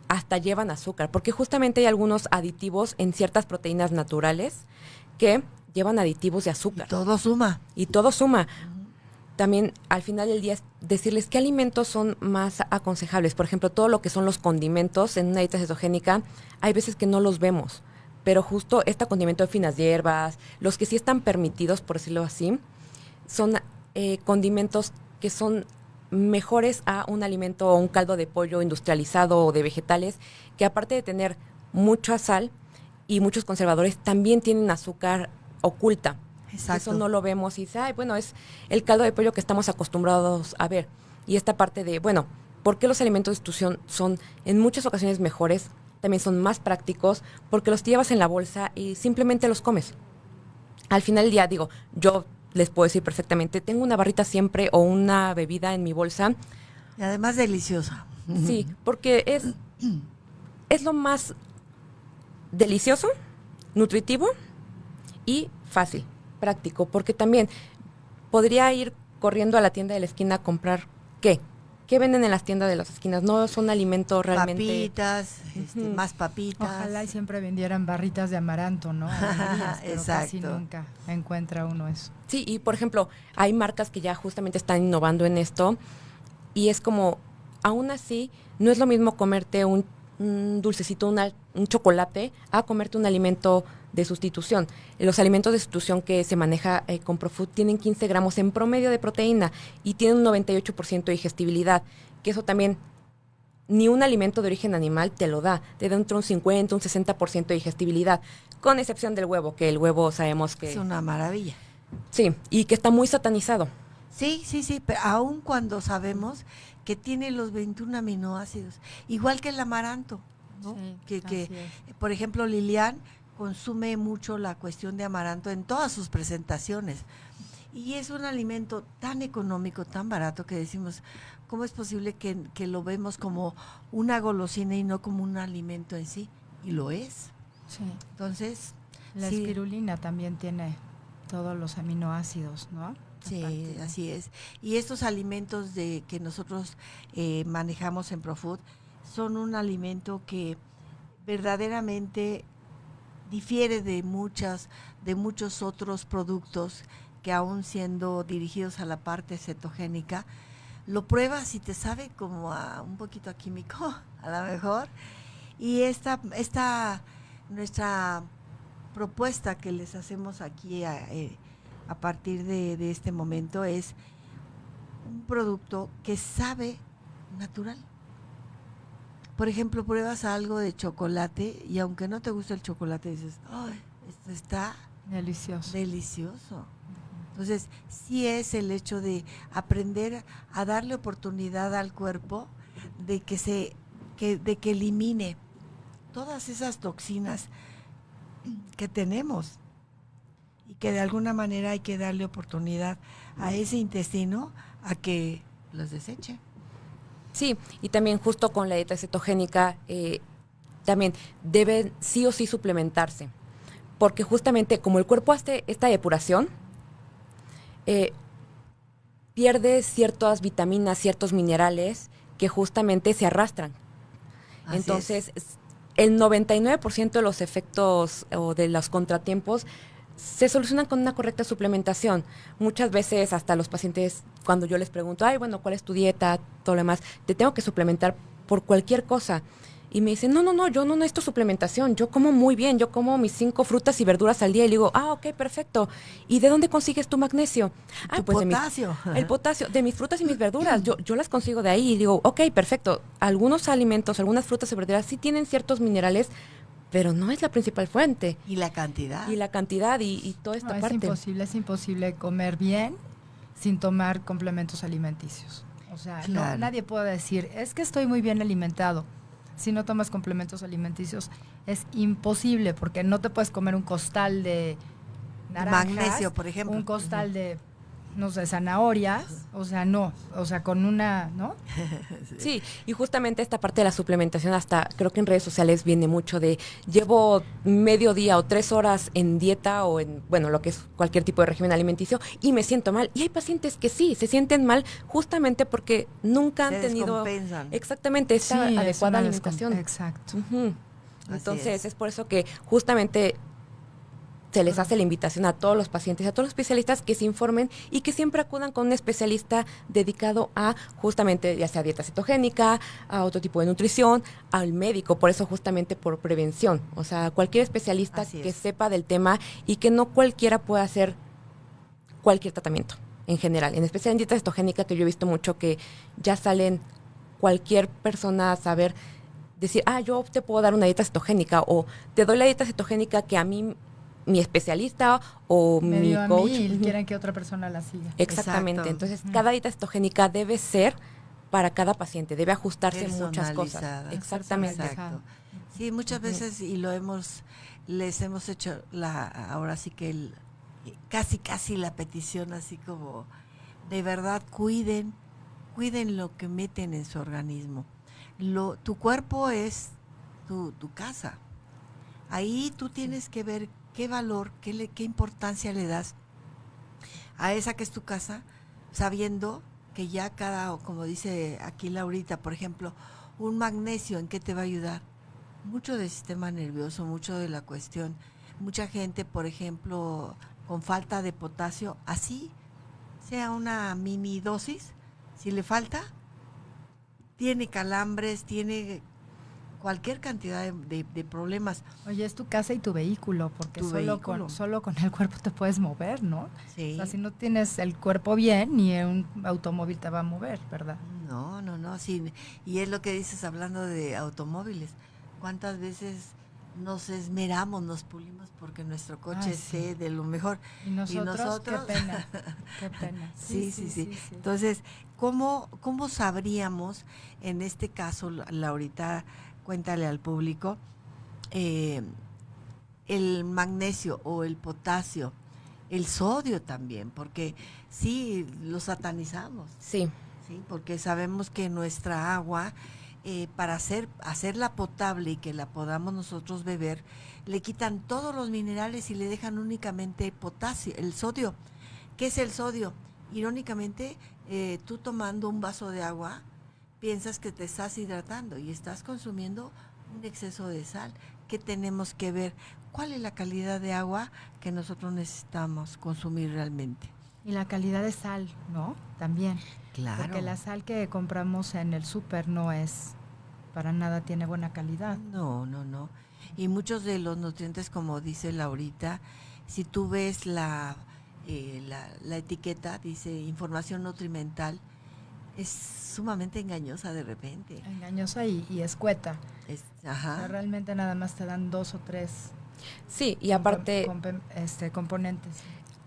B: hasta llevan azúcar, porque justamente hay algunos aditivos en ciertas proteínas naturales que llevan aditivos de azúcar. Y todo suma. También al final del día es decirles qué alimentos son más aconsejables. Por ejemplo, todo lo que son los condimentos en una dieta cetogénica, hay veces que no los vemos. Pero justo este condimento de finas hierbas, los que sí están permitidos, por decirlo así, son condimentos que son mejores a un alimento o un caldo de pollo industrializado o de vegetales, que aparte de tener mucha sal y muchos conservadores, también tienen azúcar oculta.
A: Exacto.
B: Eso no lo vemos y dice, es el caldo de pollo que estamos acostumbrados a ver. Y esta parte de, ¿por qué los alimentos de sustitución son en muchas ocasiones mejores? También son más prácticos porque los llevas en la bolsa y simplemente los comes. Al final del día, yo les puedo decir perfectamente, tengo una barrita siempre o una bebida en mi bolsa.
A: Y además deliciosa.
B: Sí, porque es lo más delicioso, nutritivo y fácil, práctico, porque también podría ir corriendo a la tienda de la esquina a comprar ¿qué? ¿Qué venden en las tiendas de las esquinas? No son alimentos realmente...
A: Papitas, más papitas.
C: Ojalá y siempre vendieran barritas de amaranto, ¿no? Pero
A: Exacto.
C: casi nunca encuentra uno eso.
B: Sí, y por ejemplo, hay marcas que ya justamente están innovando en esto y es como, aún así, no es lo mismo comerte un dulcecito, un chocolate, a comerte un alimento de sustitución. Los alimentos de sustitución que se maneja con ProFood tienen 15 gramos en promedio de proteína y tienen un 98% de digestibilidad, que eso también ni un alimento de origen animal te lo da, te da entre un 50, un 60% de digestibilidad, con excepción del huevo, que el huevo sabemos que...
A: Es una maravilla.
B: Sí, y que está muy satanizado.
A: Sí, pero aun cuando sabemos que tiene los 21 aminoácidos, igual que el amaranto, ¿no?
C: Sí,
A: que por ejemplo, Lilian consume mucho la cuestión de amaranto en todas sus presentaciones. Y es un alimento tan económico, tan barato, que decimos, ¿cómo es posible que lo vemos como una golosina y no como un alimento en sí? Y lo es.
C: Sí.
A: Entonces...
C: La espirulina también tiene todos los aminoácidos, ¿no?
A: Sí, así es. Y estos alimentos que nosotros manejamos en ProFood son un alimento que verdaderamente difiere de muchos otros productos que aún siendo dirigidos a la parte cetogénica, lo pruebas y te sabe como a un poquito a químico, a lo mejor. Y esta nuestra propuesta que les hacemos aquí a partir de este momento es un producto que sabe natural. Por ejemplo, pruebas algo de chocolate y aunque no te gusta el chocolate dices, ¡ay, esto está delicioso! Entonces, sí es el hecho de aprender a darle oportunidad al cuerpo de que elimine todas esas toxinas que tenemos y que de alguna manera hay que darle oportunidad a ese intestino a que los deseche.
B: Sí, y también justo con la dieta cetogénica también deben sí o sí suplementarse, porque justamente como el cuerpo hace esta depuración, pierde ciertas vitaminas, ciertos minerales que justamente se arrastran.
A: Así
B: Entonces, el 99% de los efectos o de los contratiempos se solucionan con una correcta suplementación. Muchas veces hasta los pacientes, cuando yo les pregunto, ay, bueno, ¿cuál es tu dieta? Todo lo demás, te tengo que suplementar por cualquier cosa. Y me dicen, no, yo no necesito suplementación, yo como muy bien, yo como mis 5 frutas y verduras al día. Y le digo, ok, perfecto. ¿Y de dónde consigues tu magnesio?
A: Tu
B: Pues
A: potasio.
B: el potasio, de mis frutas y mis verduras, yo las consigo de ahí. Y digo, ok, perfecto. Algunos alimentos, algunas frutas y verduras sí tienen ciertos minerales, pero no es la principal fuente.
A: Y la cantidad.
B: Y la cantidad y toda esta parte.
C: Es imposible comer bien sin tomar complementos alimenticios. O sea,
A: Claro.
C: nadie puede decir, es que estoy muy bien alimentado. Si no tomas complementos alimenticios, es imposible, porque no te puedes comer un costal de naranjas,
A: Magnesio, por ejemplo.
C: un costal de, no sé, zanahorias, o sea, no, o sea, con una, ¿no?
B: Sí, y justamente esta parte de la suplementación, hasta creo que en redes sociales viene mucho de llevo medio día o 3 horas en dieta o en, bueno, lo que es cualquier tipo de régimen alimenticio y me siento mal. Y hay pacientes que sí, se sienten mal justamente porque nunca han
A: Se
B: tenido
A: descompensan.
B: exactamente esta
C: Sí, es
B: adecuada
C: una
B: alimentación.
C: Exacto.
B: Ujú.
A: Así
B: Entonces,
A: es.
B: es por eso que justamente se les hace la invitación a todos los pacientes, a todos los especialistas que se informen y que siempre acudan con un especialista dedicado a justamente, ya sea dieta cetogénica, a otro tipo de nutrición, al médico, por eso justamente por prevención. O sea, cualquier especialista
A: Así
B: que
A: es.
B: sepa del tema y que no cualquiera pueda hacer cualquier tratamiento en general. En especial en dieta cetogénica, que yo he visto mucho que ya salen cualquier persona a saber decir, yo te puedo dar una dieta cetogénica o te doy la dieta cetogénica que a mí mi especialista o
C: Me
B: mi
C: dio a
B: coach.
C: mí y
B: Ujú.
C: quieren que otra persona la siga.
B: Exactamente.
A: Exacto.
B: Entonces, cada dieta cetogénica debe ser para cada paciente, debe ajustarse muchas cosas.
A: Personalizada.
B: Exactamente.
A: Exacto. Sí, muchas veces y les hemos hecho ahora sí que casi la petición así como de verdad cuiden lo que meten en su organismo. Tu cuerpo es tu casa. Ahí tú tienes que ver qué valor, qué importancia le das a esa que es tu casa, sabiendo que ya como dice aquí Laurita, por ejemplo, un magnesio, ¿en qué te va a ayudar? Mucho del sistema nervioso, mucho de la cuestión. Mucha gente, por ejemplo, con falta de potasio, así sea una mini dosis, si le falta, tiene calambres, tiene cualquier cantidad de problemas.
C: Oye, es tu casa y tu vehículo, porque
A: Tu vehículo.
C: solo con el cuerpo te puedes mover, ¿no?
A: Sí.
C: O sea, si no tienes el cuerpo bien, ni un automóvil te va a mover, ¿verdad?
A: No, sí. Y es lo que dices hablando de automóviles. ¿Cuántas veces nos esmeramos, nos pulimos porque nuestro coche esté de lo mejor?
C: Y nosotros, qué pena, qué pena.
A: Sí. Entonces, ¿cómo sabríamos, en este caso, Laurita, cuéntale al público, el magnesio o el potasio, el sodio también? Porque sí, lo satanizamos.
B: Sí.
A: Sí, porque sabemos que nuestra agua, para hacerla potable y que la podamos nosotros beber, le quitan todos los minerales y le dejan únicamente potasio, el sodio. ¿Qué es el sodio? Irónicamente, tú tomando un vaso de agua, piensas que te estás hidratando y estás consumiendo un exceso de sal. ¿Qué tenemos que ver? ¿Cuál es la calidad de agua que nosotros necesitamos consumir realmente?
C: Y la calidad de sal, ¿no? También.
A: Claro.
C: Porque la sal que compramos en el súper no es, para nada tiene buena calidad.
A: No. Y muchos de los nutrientes, como dice Laurita, si tú ves la etiqueta, dice información nutrimental, es sumamente engañosa de repente.
C: Engañosa y escueta.
A: Ajá.
C: O sea, realmente nada más te dan 2 o 3
B: Sí, y aparte
C: componentes.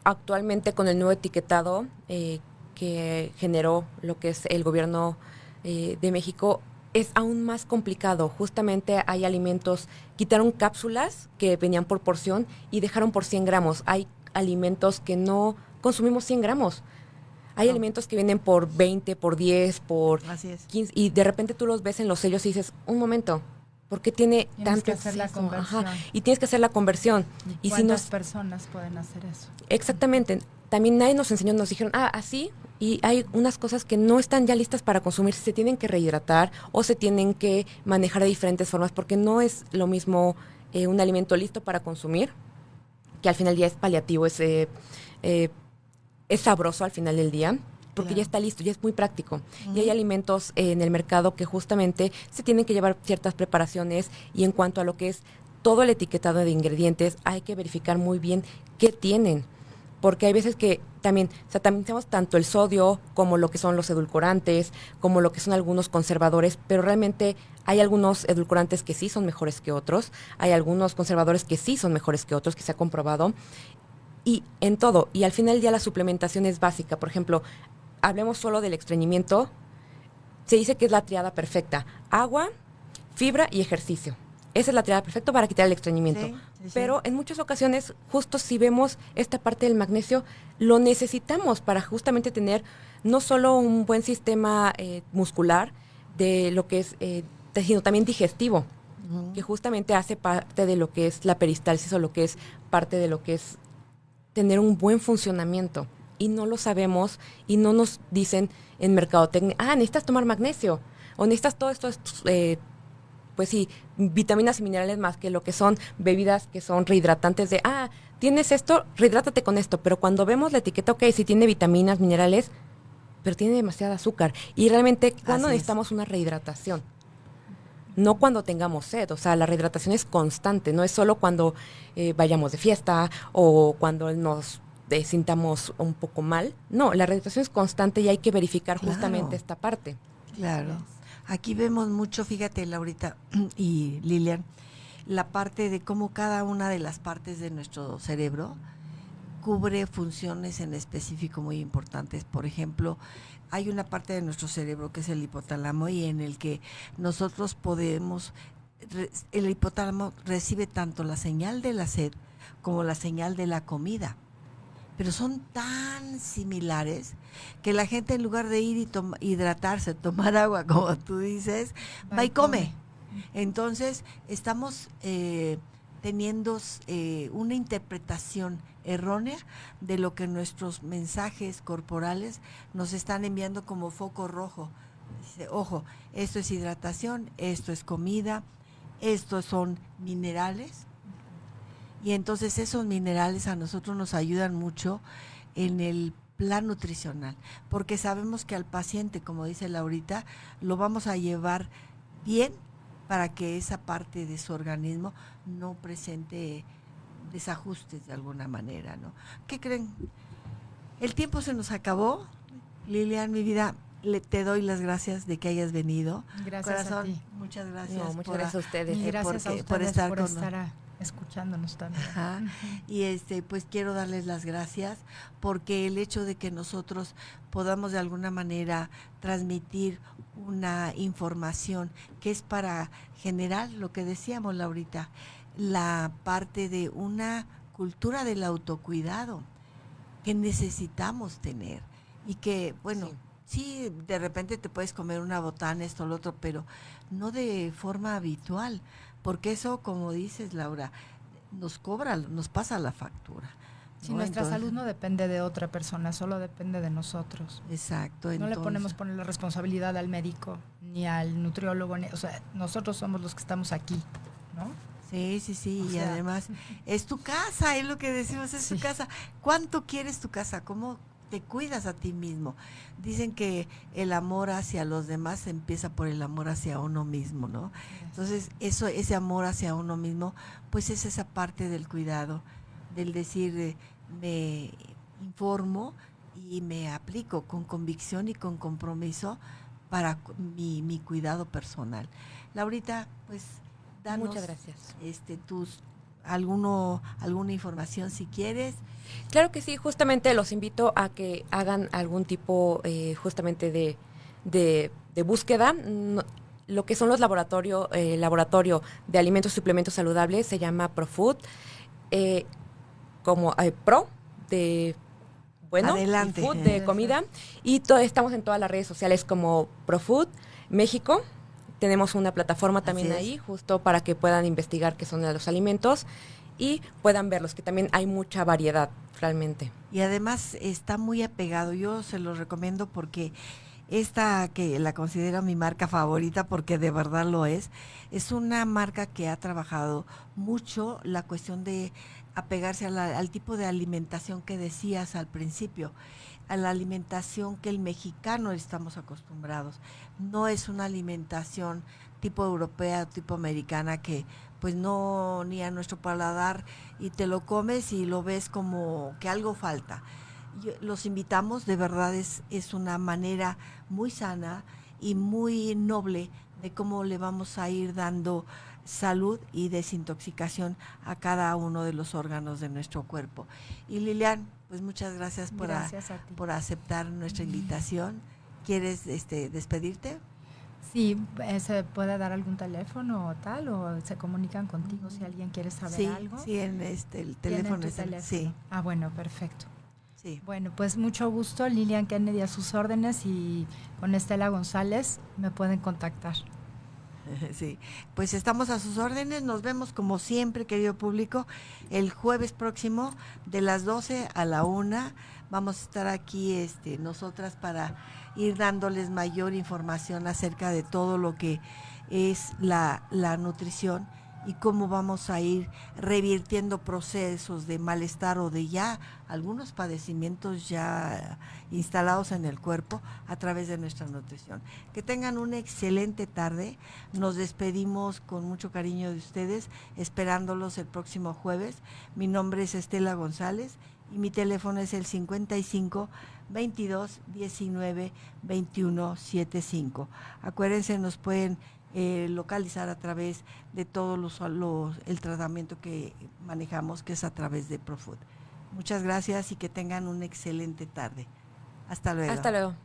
B: actualmente con el nuevo etiquetado que generó lo que es el gobierno de México, es aún más complicado. Justamente hay alimentos, quitaron cápsulas que venían por porción y dejaron por 100 gramos. Hay alimentos que no consumimos 100 gramos. Hay alimentos que vienen por 20, por 10, por
A: Así es.
B: 15, y de repente tú los ves en los sellos y dices, un momento, ¿por qué tiene
C: Tienes que
B: tanto
C: hacer la
B: exceso?
C: conversión.
B: Y tienes que hacer la conversión.
C: ¿Y
B: si
C: cuántas
B: nos
C: personas pueden hacer eso?
B: Exactamente. También nadie nos enseñó, nos dijeron, así, y hay unas cosas que no están ya listas para consumir, se tienen que rehidratar o se tienen que manejar de diferentes formas, porque no es lo mismo un alimento listo para consumir, que al final del día es paliativo, es sabroso al final del día, porque
A: Claro.
B: ya está listo, ya es muy práctico. Y hay alimentos en el mercado que justamente se tienen que llevar ciertas preparaciones, y en cuanto a lo que es todo el etiquetado de ingredientes, hay que verificar muy bien qué tienen. Porque hay veces que también satanizamos tanto el sodio como lo que son los edulcorantes, como lo que son algunos conservadores, pero realmente hay algunos edulcorantes que sí son mejores que otros, hay algunos conservadores que sí son mejores que otros, que se ha comprobado, y en todo. Y al final del día la suplementación es básica. Por ejemplo, hablemos solo del estreñimiento, se dice que es la triada perfecta: agua, fibra y ejercicio. Esa es la triada perfecta para quitar el estreñimiento.
A: Sí, sí, sí.
B: Pero en muchas ocasiones, justo si vemos esta parte del magnesio, lo necesitamos para justamente tener no solo un buen sistema muscular de lo que es, sino también digestivo, que justamente hace parte de lo que es la peristalsis, o lo que es parte de lo que es tener un buen funcionamiento. Y no lo sabemos, y no nos dicen en mercadotecnia, necesitas tomar magnesio, o necesitas todo esto, pues sí, vitaminas y minerales, más que lo que son bebidas que son rehidratantes de, tienes esto, rehidrátate con esto. Pero cuando vemos la etiqueta, ok, sí tiene vitaminas, minerales, pero tiene demasiada azúcar. Y realmente, ¿cuándo
A: Así es.
B: necesitamos una rehidratación? No cuando tengamos sed. O sea, la rehidratación es constante, no es solo cuando vayamos de fiesta o cuando nos sintamos un poco mal. No, la rehidratación es constante, y hay que verificar
A: Claro.
B: justamente esta parte.
A: Claro. Aquí vemos mucho, fíjate, Laurita y Lilian, la parte de cómo cada una de las partes de nuestro cerebro cubre funciones en específico muy importantes. Por ejemplo, hay una parte de nuestro cerebro que es el hipotálamo, y en el que nosotros podemos, el hipotálamo recibe tanto la señal de la sed como la señal de la comida. Pero son tan similares que la gente, en lugar de ir y hidratarse, tomar agua, como tú dices, va y come. Entonces, estamos teniendo una interpretación errónea de lo que nuestros mensajes corporales nos están enviando como foco rojo. Dice, ojo, esto es hidratación, esto es comida, estos son minerales. Y entonces esos minerales a nosotros nos ayudan mucho en el plan nutricional, porque sabemos que al paciente, como dice Laurita, lo vamos a llevar bien para que esa parte de su organismo no presente desajustes de alguna manera, ¿no? ¿Qué creen? El tiempo se nos acabó. Lilian, mi vida, te doy las gracias de que hayas venido.
C: Gracias
A: Corazón,
C: a ti.
A: muchas gracias.
B: No, muchas gracias a ustedes.
C: Y gracias a ustedes
A: por estar con
C: escuchándonos también.
A: Ajá. Y pues quiero darles las gracias, porque el hecho de que nosotros podamos de alguna manera transmitir una información que es para generar lo que decíamos, Laurita, la parte de una cultura del autocuidado que necesitamos tener, y que, bueno, sí, de repente te puedes comer una botana, esto, lo otro, pero no de forma habitual, porque eso, como dices, Laura, nos pasa la factura.
C: Si nuestra salud no depende de otra persona, solo depende de nosotros.
A: Exacto.
C: No le ponemos la responsabilidad al médico, ni al nutriólogo, o sea, nosotros somos los que estamos aquí, ¿no?
A: Sí, sí, sí,
C: O
A: y
C: sea,
A: además es tu casa, es lo que decimos, es tu casa. ¿Cuánto quieres tu casa? ¿Cómo te cuidas a ti mismo? Dicen que el amor hacia los demás empieza por el amor hacia uno mismo, ¿no? Entonces, ese amor hacia uno mismo, pues es esa parte del cuidado, del decir, me informo y me aplico con convicción y con compromiso para mi cuidado personal. Laurita, pues danos,
B: muchas gracias.
A: alguna información si quieres.
B: Claro que sí, justamente los invito a que hagan algún tipo justamente de búsqueda. Lo que son los laboratorio de alimentos y suplementos saludables se llama ProFood, como Pro, bueno,
A: Adelante.
B: food, de comida. Y estamos en todas las redes sociales como ProFood México. Tenemos una plataforma también ahí, justo para que puedan investigar qué son los alimentos y puedan verlos, que también hay mucha variedad realmente.
A: Y además está muy apegado, yo se los recomiendo porque esta, que la considero mi marca favorita porque de verdad lo es una marca que ha trabajado mucho la cuestión de apegarse al tipo de alimentación que decías al principio, a la alimentación que el mexicano estamos acostumbrados. No es una alimentación tipo europea, tipo americana, que pues no, ni a nuestro paladar, y te lo comes y lo ves como que algo falta. Los invitamos, de verdad es una manera muy sana y muy noble de cómo le vamos a ir dando salud y desintoxicación a cada uno de los órganos de nuestro cuerpo. Y Lilian, pues muchas gracias por aceptar nuestra invitación. ¿Quieres despedirte?
C: Sí, ¿se puede dar algún teléfono o tal? ¿O se comunican contigo si alguien quiere saber algo?
A: Sí, en el teléfono. Sí.
C: Ah, bueno, perfecto.
A: Sí.
C: Bueno, pues mucho gusto, Lilian Kennedy a sus órdenes, y con Estela González me pueden contactar.
A: Sí, pues estamos a sus órdenes. Nos vemos como siempre, querido público, el jueves próximo de las 12 a la 1. Vamos a estar aquí nosotras para ir dándoles mayor información acerca de todo lo que es la nutrición y cómo vamos a ir revirtiendo procesos de malestar o de ya algunos padecimientos ya instalados en el cuerpo a través de nuestra nutrición. Que tengan una excelente tarde. Nos despedimos con mucho cariño de ustedes, esperándolos el próximo jueves. Mi nombre es Estela González y mi teléfono es el 55 22 19 21 75. Acuérdense, nos pueden localizar a través de todos el tratamiento que manejamos, que es a través de ProFood. Muchas gracias y que tengan una excelente tarde. Hasta luego.
B: Hasta luego.